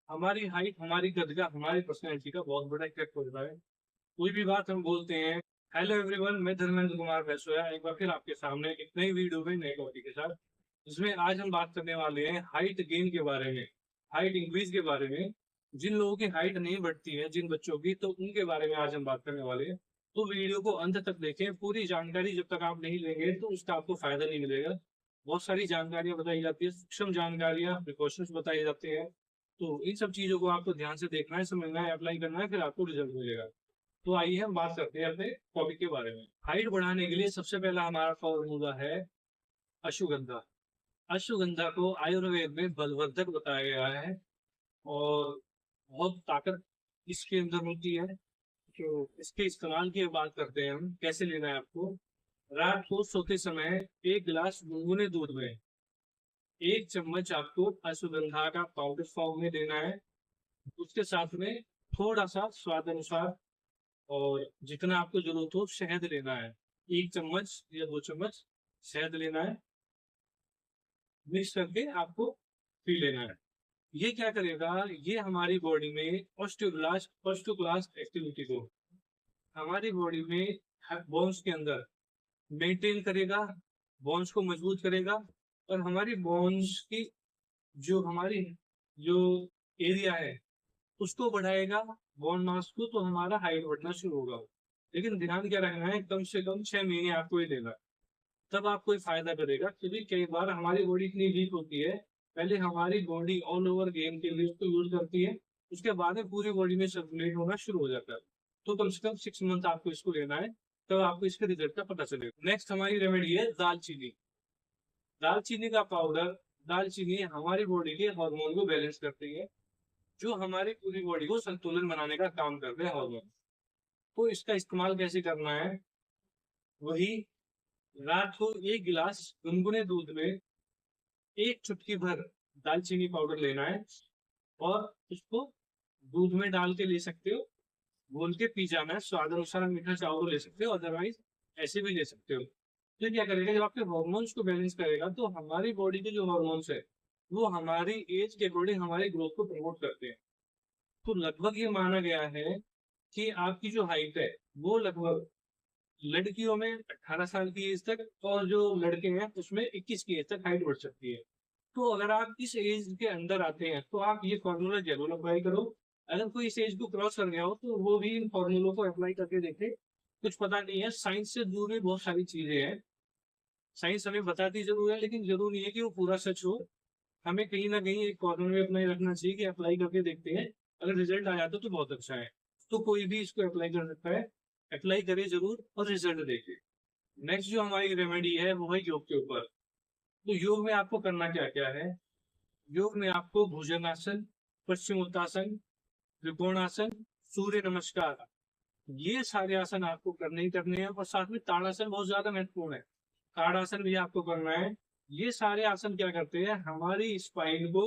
हमारी हाइट, हमारी कद का, हमारी पर्सनैलिटी का बहुत बड़ा इफेक्ट होता है। कोई भी बात हम बोलते हैं। हेलो एवरीवन, मैं धर्मेंद्र कुमार वैसोया एक बार फिर आपके सामने एक नई वीडियो में नए टॉपिक के साथ, जिसमें आज हम बात करने वाले हैं हाइट गेन के बारे में, हाइट इंक्रीज के बारे में। जिन लोगों की हाइट नहीं बढ़ती है, जिन बच्चों की, तो उनके बारे में आज हम बात करने वाले हैं। तो वीडियो को अंत तक देखें। पूरी जानकारी जब तक आप नहीं लेंगे तो उसका आपको फायदा नहीं मिलेगा। बहुत सारी जानकारियां बताई जाती है, सूक्ष्म जानकारियां, प्रिकॉशंस बताए जाते हैं। तो इन सब चीजों को आपको ध्यान से देखना है, समझना है, अप्लाई करना है, फिर आपको रिजल्ट मिलेगा। तो आइए हम बात करते हैं अपने टॉपिक के बारे में। हाइट बढ़ाने के लिए सबसे पहला हमारा फॉर्मूला है अश्वगंधा। अश्वगंधा को आयुर्वेद में बलवर्धक बताया गया है और बहुत ताकत इसके अंदर होती है। तो इसके इस्तेमाल की बात करते हैं हम, कैसे लेना है आपको। रात को सोते समय एक गिलास गुनगुने दूध में 1 चम्मच आपको अश्वगंधा का पाउडर फॉर्म में देना है। उसके साथ में थोड़ा सा स्वाद अनुसार और जितना आपको जरूरत हो शहद लेना है। 1 चम्मच या 2 चम्मच शहद लेना है, मिक्स करके आपको पी लेना है। ये क्या करेगा, ये हमारी बॉडी में ऑस्टियोब्लास्ट एक्टिविटी को, हमारी बॉडी में बोन्स के अंदर मेंटेन करेगा, बोन्स को मजबूत करेगा। और हमारी बोन्स की जो हमारी जो एरिया है उसको बढ़ाएगा, बोन मास को, तो हमारा हाइट बढ़ना शुरू होगा। लेकिन ध्यान क्या रखना है, कम से कम 6 महीने आपको ये लेना है, तब आपको ये फायदा करेगा। क्योंकि कई बार हमारी बॉडी इतनी वीक होती है, पहले हमारी बॉडी ऑल ओवर गेम के लिए उसको यूज करती है, उसके बाद में पूरी बॉडी में सर्कुलेट होना शुरू हो जाता है। तो कम से कम 6 मंथ आपको इसको लेना है, तब आपको इसके रिजल्ट का पता चलेगा। नेक्स्ट हमारी रेमेडी है दालचीनी। दालचीनी का पाउडर। दालचीनी हमारी बॉडी के हार्मोन को बैलेंस करती है, जो हमारी पूरी बॉडी को संतुलन बनाने का काम करते हैं हार्मोन। तो इसका इस्तेमाल कैसे करना है, वही रात को एक गिलास गुनगुने दूध में एक चुटकी भर दालचीनी पाउडर लेना है और उसको दूध में डाल के ले सकते हो, घोल के पी जाना है। स्वाद अनुसार मीठा चाहो तो ले सकते हो, अदरवाइज ऐसे भी ले सकते हो। तो क्या करेगा, जब आपके हॉर्मोन्स को बैलेंस करेगा तो हमारी बॉडी के जो हॉर्मोन्स है वो हमारी एज के अकॉर्डिंग हमारी ग्रोथ को प्रमोट करते हैं। तो लगभग ये माना गया है कि आपकी जो हाइट है वो लगभग लड़कियों में 18 साल की एज तक, और जो लड़के हैं उसमें 21 की एज तक हाइट बढ़ सकती है। तो अगर आप इस एज के अंदर आते हैं तो आप ये फॉर्मूला जरूर अप्लाई करो। अगर कोई इस एज को क्रॉस कर गया हो तो वो भी इन फॉर्मूलों को अप्लाई करके देखे। कुछ पता नहीं है, साइंस से दूर भी बहुत सारी चीजें हैं। साइंस हमें बताती जरूर है, लेकिन जरूर नहीं है कि वो पूरा सच हो। हमें कहीं ना कहीं एक कॉर्नर में अपना ये रखना चाहिए कि अप्लाई करके देखते हैं, अगर रिजल्ट आ जाता तो बहुत अच्छा है। तो कोई भी इसको अप्लाई कर सकता है, अप्लाई करे जरूर और रिजल्ट देखे। नेक्स्ट जो हमारी रेमेडी है वो है योग के ऊपर। तो योग में आपको करना क्या क्या है। योग में आपको भुजंगासन, पश्चिमोत्तासन, त्रिकोणासन, सूर्य नमस्कार, ये सारे आसन आपको करने ही करने हैं। और साथ में ताड़ासन बहुत ज्यादा महत्वपूर्ण है, ताड़ासन भी आपको करना है। ये सारे आसन क्या करते हैं, हमारी स्पाइन को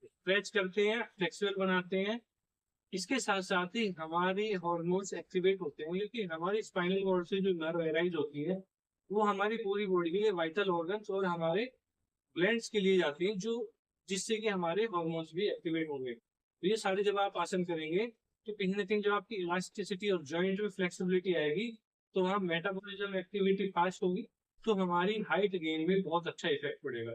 स्ट्रेच करते हैं, फ्लेक्सिबल बनाते हैं। इसके साथ साथ ही हमारी हॉर्मोन्स एक्टिवेट होते हैं, क्योंकि हमारी स्पाइनल कॉर्ड से जो नर्व एराइज होती है वो हमारी पूरी बॉडी के लिए वाइटल ऑर्गन्स और हमारे ग्लैंड्स के लिए जाती हैं, जो जिससे कि हमारे हार्मोन्स भी एक्टिवेट होंगे। तो ये सारे जब आप आसन करेंगे तो कहीं ना कहीं जब आपकी इलास्टिसिटी और जॉइंट में फ्लेक्सिबिलिटी आएगी तो वहाँ मेटाबॉलिज्म एक्टिविटी फास्ट होगी, तो हमारी हाइट गेन में बहुत अच्छा इफेक्ट पड़ेगा।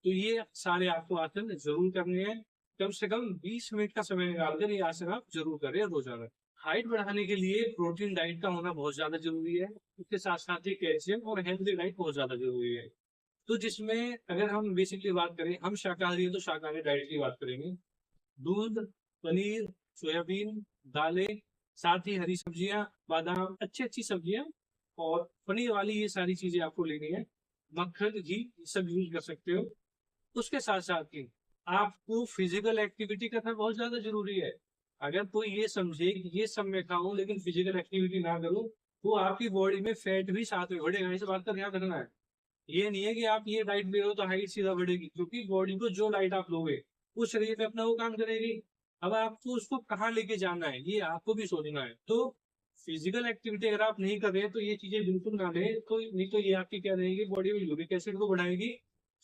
तो ये सारे आपको आसन जरूर करने हैं। कम से कम 20 मिनट का समय निकालकर ये आसन आप जरूर करें रोजाना। हाइट बढ़ाने के लिए प्रोटीन डाइट का होना बहुत ज्यादा जरूरी है, उसके साथ साथ ही कैल्शियम और हेल्थी डाइट बहुत ज्यादा जरूरी है। तो जिसमें अगर हम बेसिकली बात करें, हम शाकाहारी हैं तो शाकाहारी डाइट की बात करेंगे। दूध, पनीर, सोयाबीन, दालें, साथ ही हरी सब्जियां, बादाम, अच्छी अच्छी सब्जियां और पनीर वाली ये सारी चीजें आपको लेनी है। मक्खन, घी, ये सब यूज कर सकते हो। उसके साथ साथ ही आपको फिजिकल एक्टिविटी करना बहुत ज्यादा जरूरी है। अगर कोई ये समझे कि ये सब मैं खाऊं लेकिन फिजिकल एक्टिविटी ना करूं, तो आपकी बॉडी में फैट भी साथ में बढ़ेगा। इस बात का ध्यान रखना है। ये नहीं है कि आप ये डाइट ले लो तो हाइट सीधा बढ़ेगी, क्योंकि बॉडी को जो डाइट आप लोगे वो शरीर में अपना वो काम करेगी। अब आपको उसको कहाँ लेके जाना है ये आपको भी सोचना है। तो फिजिकल एक्टिविटी अगर आप नहीं कर रहे हैं तो ये चीजें बिल्कुल ना लें, तो नहीं तो ये आपकी क्या रहेगी, बॉडी में यूरिक एसिड को बढ़ाएगी,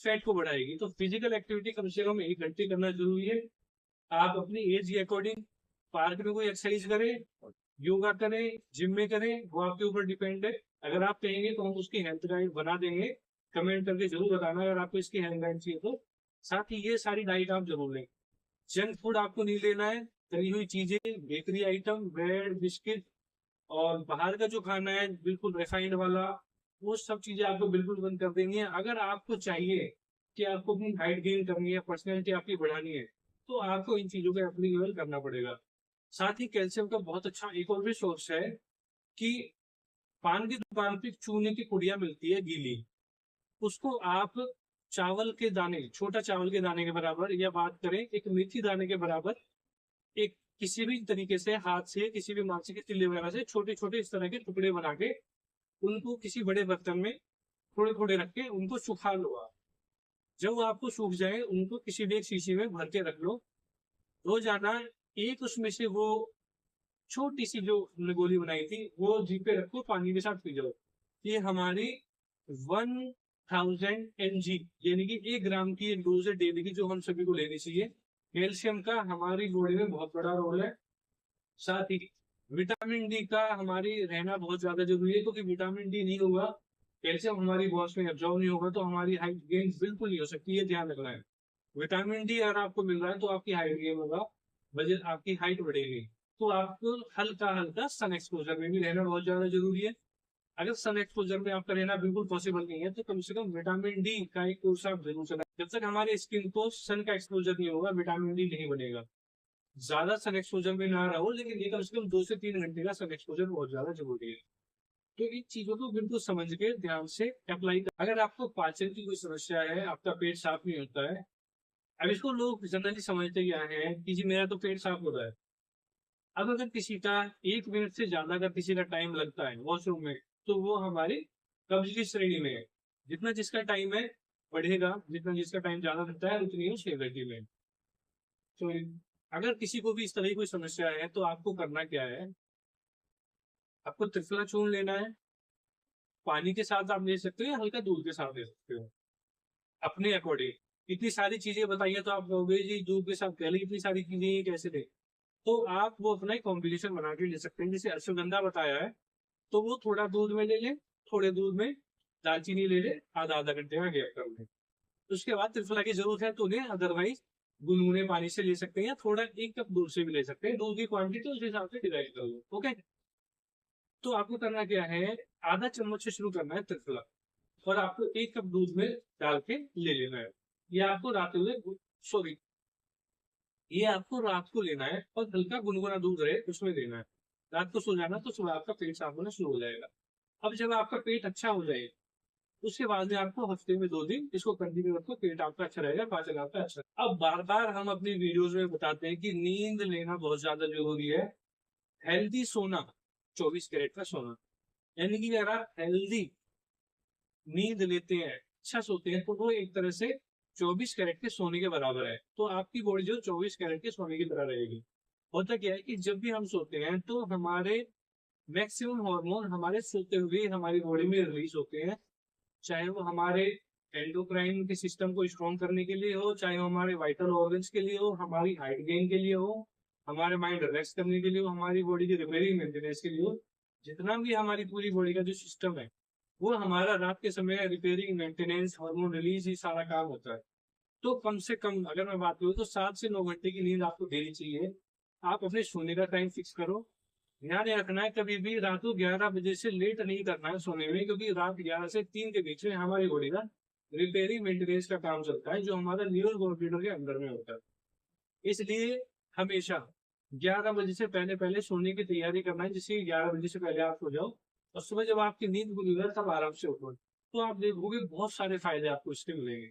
फैट को बढ़ाएगी। तो फिजिकल एक्टिविटी कम से कम 1 घंटे करना जरूरी है। आप अपनी एज के अकॉर्डिंग पार्क में कोई एक्सरसाइज करें, योगा करें, जिम में करें, वो आपके ऊपर डिपेंड है। अगर आप कहेंगे तो हम उसकी हेल्थ गाइड बना देंगे। कमेंट करके जरूर बताना अगर आपको इसकी हेल्थ गाइड चाहिए तो। साथ ही ये सारी डाइट आप जरूर लें। जंक फूड आपको नहीं लेना है। तली हुई चीजें, बेकरी आइटम, ब्रेड, बिस्किट और बाहर का जो खाना है बिल्कुल रिफाइंड वाला, वो सब चीजें आपको बिल्कुल बंद कर देनी है। अगर आपको चाहिए कि आपको अपनी हाइट गेन करनी है, पर्सनैलिटी आपकी बढ़ानी है, तो आपको इन चीजों को एप्लीकेबल करना पड़ेगा। साथ ही कैल्शियम का बहुत अच्छा एक और भी सोर्स है कि पान की दुकान पे चूने की पुड़िया मिलती है गीली, उसको आप चावल के दाने, छोटा चावल के दाने के बराबर, या बात करें एक मेथी दाने के बराबर, एक किसी भी तरीके से हाथ से, किसी भी माचिस की तिल्ली वगैरह से छोटे छोटे इस तरह के टुकड़े बना के उनको किसी बड़े बर्तन में थोड़े थोड़े रख के उनको सुखा लो आप। जब वो आपको सूख जाए उनको किसी भी एक शीशी में भर के रख लो। रोजाना एक उसमें से वो छोटी सी जो हमने गोली बनाई थी वो जी पे रखो, पानी के साथ पी जाओ। ये हमारी 1000 mg यानी कि 1 ग्राम की एक डोज है डेली की, जो हम सभी को लेनी चाहिए। कैल्शियम का हमारी बॉडी में बहुत बड़ा रोल है। साथ ही विटामिन डी का हमारी रहना बहुत ज्यादा जरूरी है, क्योंकि विटामिन डी नहीं होगा, कैल्शियम हमारी बॉडी में एब्जॉर्ब नहीं होगा, तो हमारी हाइट गेन बिल्कुल नहीं हो सकती, ये ध्यान रखना है। विटामिन डी अगर आपको मिल रहा है तो आपकी हाइट गेन होगा, वजह आपकी हाइट बढ़ेगी। तो आपको हल्का हल्का सन एक्सपोजर में भी रहना बहुत ज्यादा जरूरी है। अगर सन एक्सपोजर में आपका रहना बिल्कुल पॉसिबल नहीं है तो कम से कम विटामिन डी का एक कोर्स आप जरूर चलाएं। जब तक हमारे स्किन को सन का एक्सपोजर नहीं होगा, विटामिन डी नहीं बनेगा। ज्यादा सन एक्सपोजर में ना रहो, लेकिन ये कम से कम 2 से 3 घंटे का सन एक्सपोजर बहुत ज्यादा जरूरी है। तो इन चीजों को बिल्कुल समझ के ध्यान से अप्लाई कर। अगर आपको पाचन की कोई समस्या है, आपका पेट साफ नहीं होता है, अब इसको लोग जनरली समझते क्या है कि जी मेरा तो पेट साफ हो रहा है। अब अगर किसी का 1 मिनट से ज्यादा अगर किसी का टाइम लगता है वॉशरूम में, तो वो हमारी कब्ज की श्रेणी में है। जितना जिसका टाइम है बढ़ेगा, जितना जिसका टाइम ज्यादा लगता है उतनी ही सेवरेटी में। तो अगर किसी को भी इस तरह की कोई समस्या है तो आपको करना क्या है, आपको त्रिफला चूर्ण लेना है। पानी के साथ आप ले सकते हो या हल्का दूध के साथ ले सकते हो, अपने अकॉर्डिंग। इतनी सारी चीजें बताइए तो आप कहोगे जी दूध के साथ पहले इतनी सारी चीजें ये कैसे ले। तो आप वो अपना एक कॉम्बिनेशन बना के ले सकते हैं। जैसे अश्वगंधा बताया है, तो वो थोड़ा दूध में ले ले, थोड़े दूध में दालचीनी ले ले, आधा आधा घंटे का गैप कर ले। उसके बाद त्रिफला की जरूरत है तो ले, अदरवाइज गुनगुने पानी से ले सकते हैं, या थोड़ा 1 कप दूध से भी ले सकते हैं। दूध की क्वांटिटी उस हिसाब से डिवाइड कर लो। ओके, तो आपको करना क्या है, आधा चम्मच से शुरू करना है त्रिफला, और आपको 1 कप दूध में डाल के ले लेना है। ये आपको रात में, सॉरी, ये आपको रात को लेना है और हल्का गुनगुना दूध रहे उसमें लेना है। रात को सो जाना तो सुबह आपका पेट साफ होना शुरू हो जाएगा। अब जब आपका पेट अच्छा हो जाए उसके बाद में आपको हफ्ते में 2 दिन इसको कंटिन्यू रखो, पेट आपका अच्छा रहेगा, पाचन आपका अच्छा। अब बार बार हम अपनी वीडियोस में बताते हैं कि नींद लेना बहुत ज्यादा जरूरी है। हेल्दी सोना, 24 कैरेट का सोना, यानी कि अगर आप हेल्दी नींद लेते हैं, अच्छा सोते हैं, तो वो एक तरह से 24 कैरेट के सोने के बराबर है। तो आपकी बॉडी जो 24 कैरेट के सोने की तरह रहेगी। होता क्या है कि जब भी हम सोते हैं तो हमारे मैक्सिमम हार्मोन हमारे सोते हुए हमारी बॉडी में रिलीज होते हैं। चाहे वो हमारे एंडोक्राइन के सिस्टम को स्ट्रॉन्ग करने के लिए हो, चाहे वो हमारे वाइटल ऑर्गन्स के लिए हो, हमारी हाइट गेन के लिए हो, हमारे माइंड रेस्ट करने के लिए हो, हमारी बॉडी की रिपेयरिंग मेंटेनेंस के लिए हो। जितना भी हमारी पूरी बॉडी का जो सिस्टम है वो हमारा रात के समय रिपेयरिंग, मेंटेनेंस, हार्मोन रिलीज, ये सारा काम होता है। तो कम से कम अगर मैं बात करूँ तो 7 से 9 घंटे की नींद आपको देनी चाहिए। आप अपने सोने का टाइम फिक्स करो। ध्यान रखना है कभी भी रात को 11 बजे से लेट नहीं करना है सोने में, क्योंकि रात 11 से 3 के बीच में हमारी बॉडी का रिपेयरिंग मेंटेनेंस का काम चलता है, जो हमारा न्यूरल कंप्यूटर के अंदर में होता है। इसलिए हमेशा 11 बजे से पहले पहले सोने की तैयारी करना है, जिससे 11 बजे से पहले आप सो जाओ और सुबह जब आपकी नींद खुली है तब आराम से उठो। तो आप देखोगे बहुत सारे फायदे आपको इसके मिलेंगे।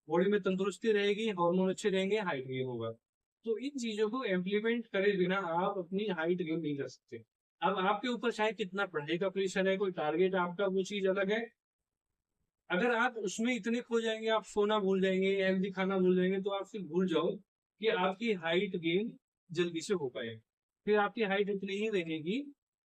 बॉडी में तंदुरुस्ती रहेगी, हार्मोन अच्छे रहेंगे, हाइट गेन होगा। तो इन चीजों को इम्प्लीमेंट करे बिना आप अपनी हाइट गेन नहीं कर सकते। अब आपके ऊपर चाहे कितना पढ़ने का प्रेशर है, कोई टारगेट आपका, वो चीज अलग है। अगर आप उसमें इतने खो जाएंगे, आप सोना भूल जाएंगे, हेल्दी खाना भूल जाएंगे, तो आप फिर भूल जाओ कि आपकी हाइट गेन जल्दी से हो पाए। फिर आपकी हाइट इतनी ही रहेगी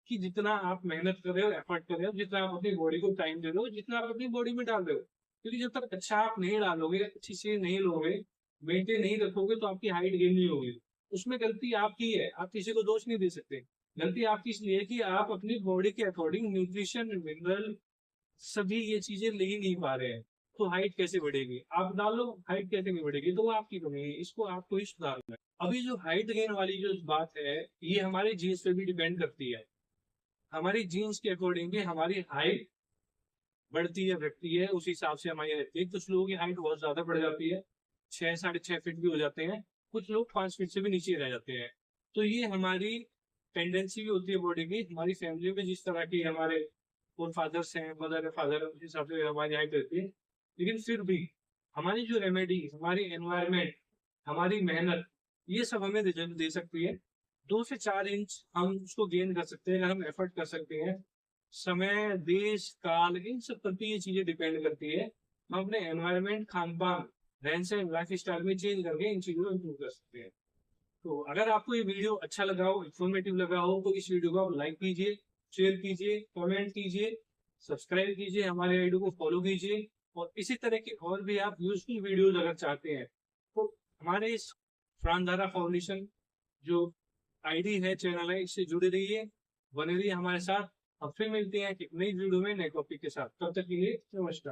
कि जितना आप मेहनत कर रहे हो, एफर्ट कर रहे हो, जितना आप अपनी बॉडी को टाइम दे रहे हो, जितना आप अपनी बॉडी में डाल रहे हो। क्योंकि जब तक अच्छा आप नहीं डालोगे, अच्छी चीज नहीं लोगे, मेंटेन नहीं रखोगे, तो आपकी हाइट गेन नहीं होगी। उसमें गलती आपकी है, आप किसी को दोष नहीं दे सकते। गलती आपकी इसलिए है कि आप अपनी बॉडी के अकॉर्डिंग न्यूट्रिशन, मिनरल सभी ये चीजें ले ही नहीं पा रहे हैं। तो हाइट कैसे बढ़ेगी? आप डालो, हाइट कैसे नहीं बढ़ेगी? तो वो आपकी कमी है, इसको आपको ही सुधारना है। अभी जो हाइट गेन वाली जो बात है, ये हमारे जीन्स पे भी डिपेंड करती है। हमारी जीन्स के अकॉर्डिंग भी हमारी हाइट बढ़ती है, घटती है, उस हिसाब से हमारी रहती है। कुछ लोगों की हाइट बहुत ज्यादा बढ़ जाती है, 6 साढ़े 6 फीट भी हो जाते हैं, कुछ लोग 5 फीट से भी नीचे रह जाते हैं। तो ये हमारी टेंडेंसी भी होती है बॉडी की, हमारी फैमिली में जिस तरह की हमारे फोर फादर्स हैं, मदर फादर, उस हिसाब से हमारी हाइट रहती है। लेकिन फिर भी हमारी जो रेमेडी, हमारी एनवायरमेंट, हमारी मेहनत, ये सब हमें रिजल्ट दे सकती है। 2 से 4 इंच हम उसको गेन कर सकते हैं अगर हम एफर्ट कर सकते हैं। समय, देश, काल, इन सब पर भी ये चीजें डिपेंड करती है। हम अपने एनवायरमेंट, खान पान, रहन सहन, लाइफ स्टाइल में चेंज करके इन चीजों को इम्प्रूव कर सकते हैं। तो अगर आपको ये वीडियो अच्छा लगा हो, इन्फॉर्मेटिव लगा हो, तो इस वीडियो को आप लाइक कीजिए, शेयर कीजिए, कमेंट कीजिए, सब्सक्राइब कीजिए, हमारे आईडी को फॉलो कीजिए। और इसी तरह की और भी आप यूजफुल वीडियोज अगर चाहते हैं, तो हमारे इस प्राणधारा फाउंडेशन जो आईडी है, चैनल है, इससे जुड़े रहिए, बने रहिए हमारे साथ। अब फिर मिलते हैं एक नई वीडियो में नए टॉपिक के साथ। तब तक के लिए नमस्कार।